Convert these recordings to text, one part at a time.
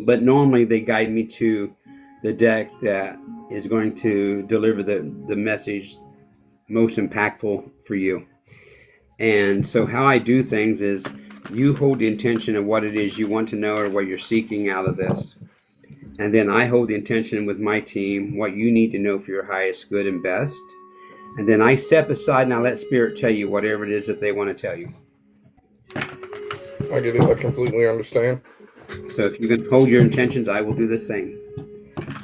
but normally they guide me to the deck that is going to deliver the message most impactful for you. And so how I do things is you hold the intention of what it is you want to know or what you're seeking out of this. And then I hold the intention with my team, what you need to know for your highest good and best. And then I step aside and I let Spirit tell you whatever it is that they want to tell you. I get it. I completely understand. So if you can hold your intentions, I will do the same.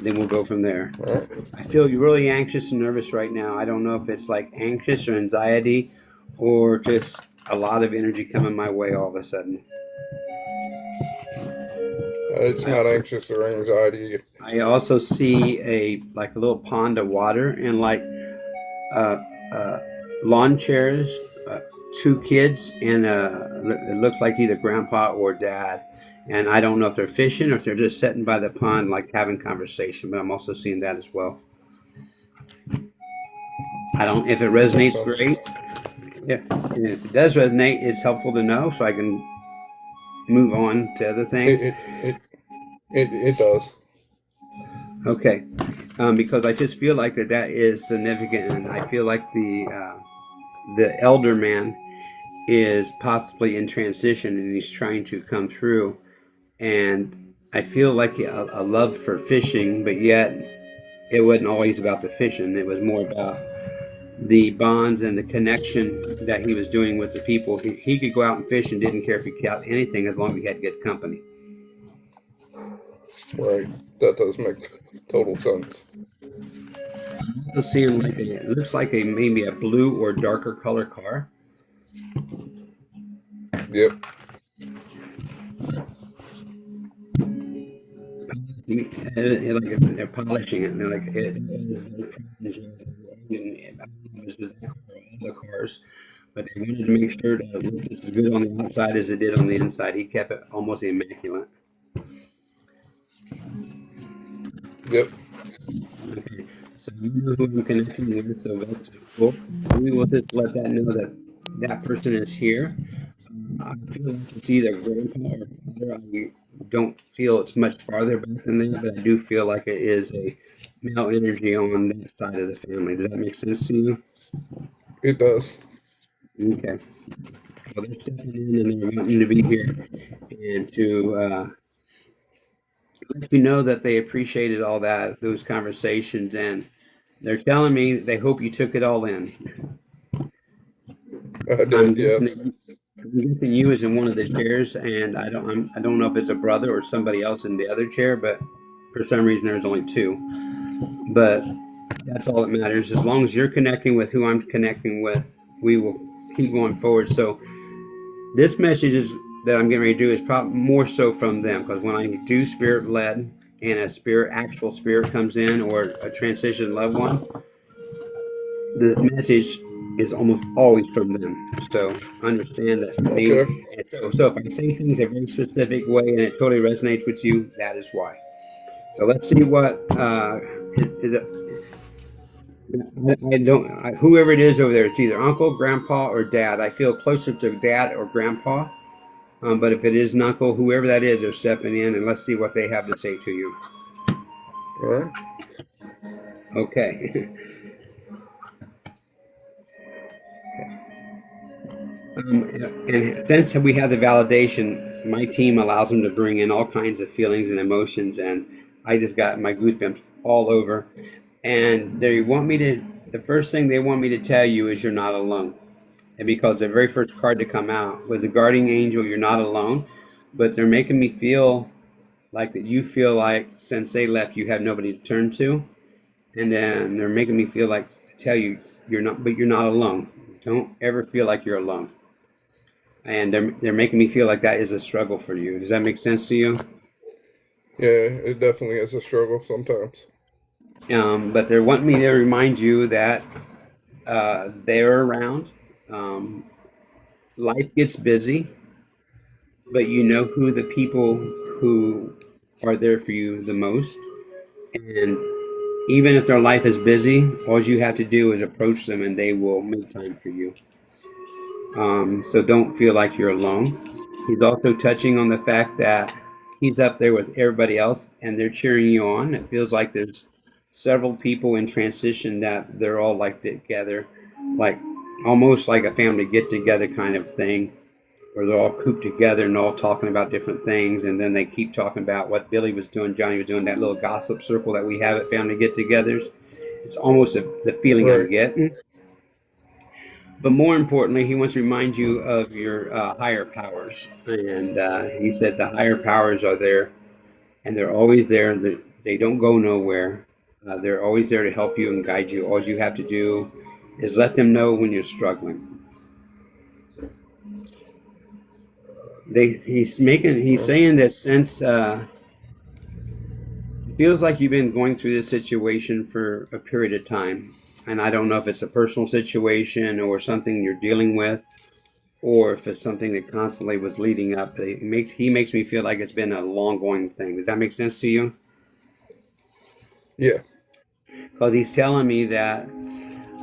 Then we'll go from there. All right. I feel you're really anxious and nervous right now. I don't know if it's like anxious or anxiety or just a lot of energy coming my way all of a sudden. It's not anxious or anxiety. I also see a little pond of water and lawn chairs, two kids, and it looks like either grandpa or dad. And I don't know if they're fishing or if they're just sitting by the pond, like having conversation. But I'm also seeing that as well. I don't. If it resonates, great. Yeah, and if it does resonate, it's helpful to know so I can move on to other things. It does. Okay, because I just feel like that is significant, and I feel like the elder man is possibly in transition, and he's trying to come through. And I feel like a love for fishing, but yet it wasn't always about the fishing. It was more about the bonds and the connection that he was doing with the people. He could go out and fish and didn't care if he caught anything as long as he had good company. Right. That does make total sense. I'm also seeing it looks like maybe a blue or darker color car. Yep. They're polishing it. They're like other cars, but they wanted to make sure that it looked as good on the outside as it did on the inside. He kept it almost immaculate. Yep. Okay, so you know who I'm connecting with, so that's cool. We will just let that know that that person is here. I feel like it's either grandpa or father. I don't feel it's much farther back than that, but I do feel like it is a male energy on that side of the family. Does that make sense to you? It does. Okay. Well, they're stepping in and they're wanting to be here and to let you know that they appreciated all those conversations, and they're telling me they hope you took it all in. I did, yes. I'm guessing you is in one of the chairs, and I don't know if it's a brother or somebody else in the other chair, but for some reason there's only two. But that's all that matters. As long as you're connecting with who I'm connecting with, we will keep going forward. So this message that I'm getting ready to do is probably more so from them, because when I do spirit led and actual spirit comes in, or a transition loved one, the message is almost always from them. So understand that. Okay. So if I say things a very specific way and it totally resonates with you, that is why. So let's see what is it. Whoever it is over there, it's either uncle, grandpa, or dad. I feel closer to dad or grandpa. But if it is an uncle, whoever that is, they're stepping in, and let's see what they have to say to you. All right. Okay. And since we have the validation, my team allows them to bring in all kinds of feelings and emotions, and I just got my goosebumps all over. And the first thing they want me to tell you is you're not alone. And because the very first card to come out was a guardian angel, you're not alone. But they're making me feel like that you feel like since they left, you have nobody to turn to. And then they're making me feel like to tell you you're not alone. Don't ever feel like you're alone. And they're making me feel like that is a struggle for you. Does that make sense to you? Yeah, it definitely is a struggle sometimes. But they're wanting me to remind you that they're around. Life gets busy, but you know who the people who are there for you the most. And even if their life is busy, all you have to do is approach them and they will make time for you. So don't feel like you're alone. He's also touching on the fact that he's up there with everybody else and they're cheering you on. It feels like there's several people in transition that they're all like together, like almost like a family get together kind of thing, where they're all cooped together and all talking about different things, and then they keep talking about what Billy was doing, Johnny was doing, that little gossip circle that we have at family get-togethers. It's almost the feeling I'm Right. getting. But more importantly, he wants to remind you of your higher powers. And he said the higher powers are there, and they're always there. They don't go nowhere. They're always there to help you and guide you. All you have to do is let them know when you're struggling. He's Uh, saying that since it feels like you've been going through this situation for a period of time, and I don't know if it's a personal situation or something you're dealing with, or if it's something that constantly was leading up. He makes me feel like it's been a long going thing. Does that make sense to you? yeah. Because he's telling me that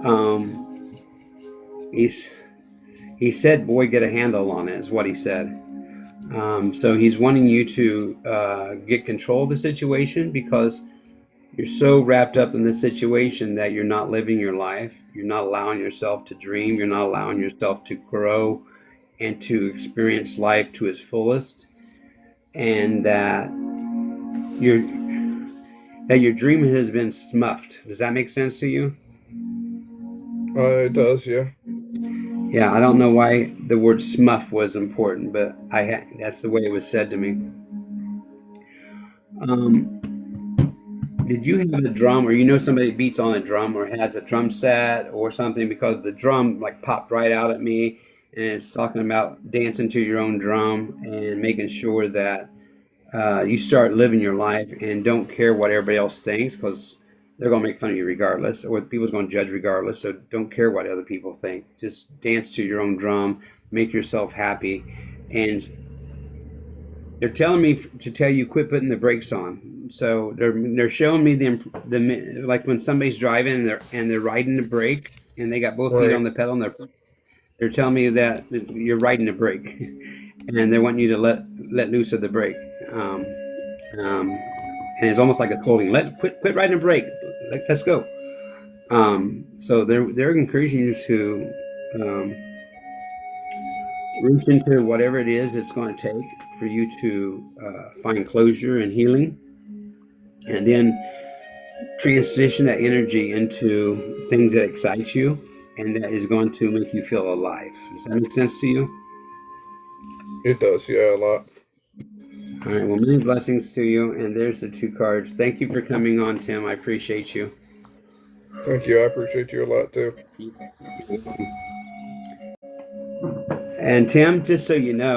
um, he's he said, "Boy, get a handle on it," is what he said. So he's wanting you to get control of the situation because you're so wrapped up in this situation that you're not living your life. You're not allowing yourself to dream. You're not allowing yourself to grow and to experience life to its fullest, and your that your dream has been smuffed. Does that make sense to you? It does, yeah. Yeah, I don't know why the word smuff was important, but that's the way it was said to me. Um, did you have a drum, or somebody beats on a drum or has a drum set or something? Because the drum like popped right out at me, and it's talking about dancing to your own drum and making sure that you start living your life and don't care what everybody else thinks, because they're going to make fun of you regardless, or people's going to judge regardless. So don't care what other people think. Just dance to your own drum, make yourself happy, and they're telling me to tell you quit putting the brakes on. So they're showing me the like when somebody's driving and they're riding the brake and they got both feet on Right. the pedal and they're telling me that you're riding the brake and they want you to let loose of the brake. Um, and it's almost like a scolding. Quit riding the brake. Let's go. So they're encouraging you to reach into whatever it is it's going to take for you to find closure and healing, and then transition that energy into things that excite you and that is going to make you feel alive. Does that make sense to you? It does, yeah, a lot. All right. Well, many blessings to you. And there's the two cards. Thank you for coming on, Tim. I appreciate you. Thank you. I appreciate you a lot too. And Tim, just so you know,